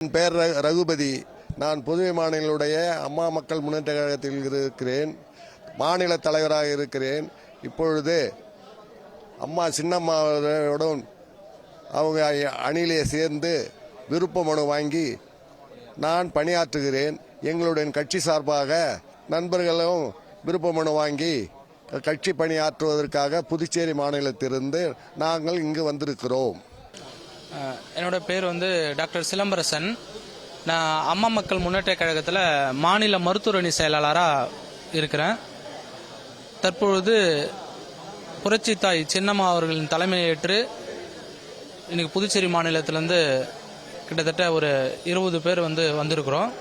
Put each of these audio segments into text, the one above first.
என் பெயர் ரகுபதி. நான் புதுவை மாநிலங்களுடைய அம்மா மக்கள் முன்னேற்ற கழகத்தில் இருக்கிறேன். மாநில தலைவராக இருக்கிறேன். இப்பொழுது அம்மா சின்னம்மாவுடன் அவங்க அணியிலே சேர்ந்து விருப்ப மனு வாங்கி நான் பணியாற்றுகிறேன். எங்களுடைய கட்சி சார்பாக நண்பர்களும் விருப்ப மனு வாங்கி கட்சி பணியாற்றுவதற்காக புதுச்சேரி மாநிலத்திலிருந்து நாங்கள் இங்கு வந்திருக்கிறோம். என்னோட பேர் டாக்டர் சிலம்பரசன். நான் அம்மா மக்கள் முன்னேற்ற கழகத்தில் மாநில மருத்துவரணி செயலாளராக இருக்கிறேன். தற்பொழுது புரட்சி தாய் சின்னம்மா அவர்களின் தலைமையேற்று இன்னைக்கு புதுச்சேரி மாநிலத்திலேருந்து கிட்டத்தட்ட ஒரு 20 பேர் வந்திருக்கிறோம்.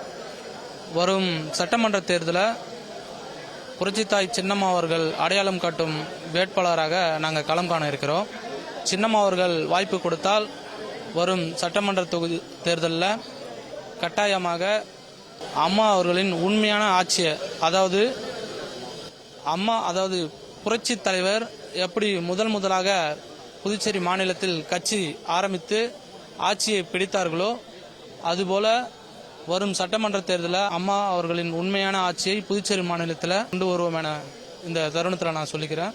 வரும் சட்டமன்ற தேர்தலில் புரட்சி தாய் சின்னம்மா அவர்கள் அடையாளம் காட்டும் வேட்பாளராக நாங்கள் களம் காண இருக்கிறோம். சின்னம்மா அவர்கள் வாய்ப்பு கொடுத்தால் வரும் சட்டமன்ற தொகுதி தேர்தலில் கட்டாயமாக அம்மா அவர்களின் உண்மையான ஆட்சியை, அதாவது புரட்சி தலைவர் எப்படி முதலாக புதுச்சேரி மாநிலத்தில் கட்சி ஆரம்பித்து ஆட்சியை பிடித்தார்களோ அதுபோல வரும் சட்டமன்ற தேர்தலில் அம்மா அவர்களின் உண்மையான ஆட்சியை புதுச்சேரி மாநிலத்தில் கொண்டு வருவோம் என இந்த தருணத்தில் நான் சொல்லிக்கிறேன்.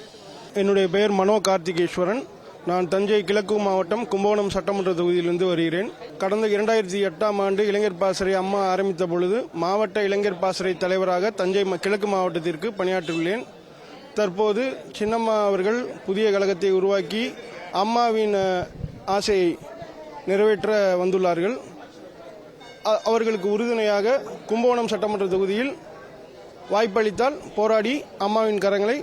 என்னுடைய பெயர் மனோ கார்த்திகேஸ்வரன். நான் தஞ்சை கிழக்கு மாவட்டம் கும்பகோணம் சட்டமன்ற தொகுதியிலிருந்து வருகிறேன். கடந்த 2008ஆம் ஆண்டு இளைஞர் பாசறை அம்மா ஆரம்பித்த பொழுது மாவட்ட இளைஞர் பாசறை தலைவராக தஞ்சை கிழக்கு மாவட்டத்திற்கு பணியாற்றியுள்ளேன். தற்போது சின்னம்மா அவர்கள் புதிய கழகத்தை உருவாக்கி அம்மாவின் ஆசையை நிறைவேற்ற வந்துள்ளார்கள். அவர்களுக்கு உறுதுணையாக கும்பகோணம் சட்டமன்ற தொகுதியில் வாய்ப்பளித்தால் போராடி அம்மாவின் கரங்களை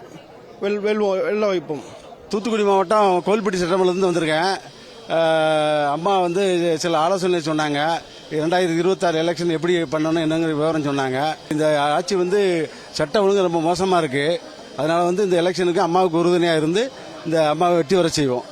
வெல்ல வைப்போம். தூத்துக்குடி மாவட்டம் கோவில்பட்டி சட்டமன்றத்திலிருந்து வந்திருக்கேன். அம்மா சில ஆலோசனை சொன்னாங்க. 2026 எலெக்ஷன் எப்படி பண்ணணும் என்னங்கிற விவரம் சொன்னாங்க. இந்த ஆட்சி சட்டம் ஒழுங்கு ரொம்ப மோசமாக இருக்குது. அதனால் இந்த எலெக்ஷனுக்கு அம்மாவுக்கு உறுதுணையாக இருந்து இந்த அம்மாவை வெற்றி வர செய்வோம்.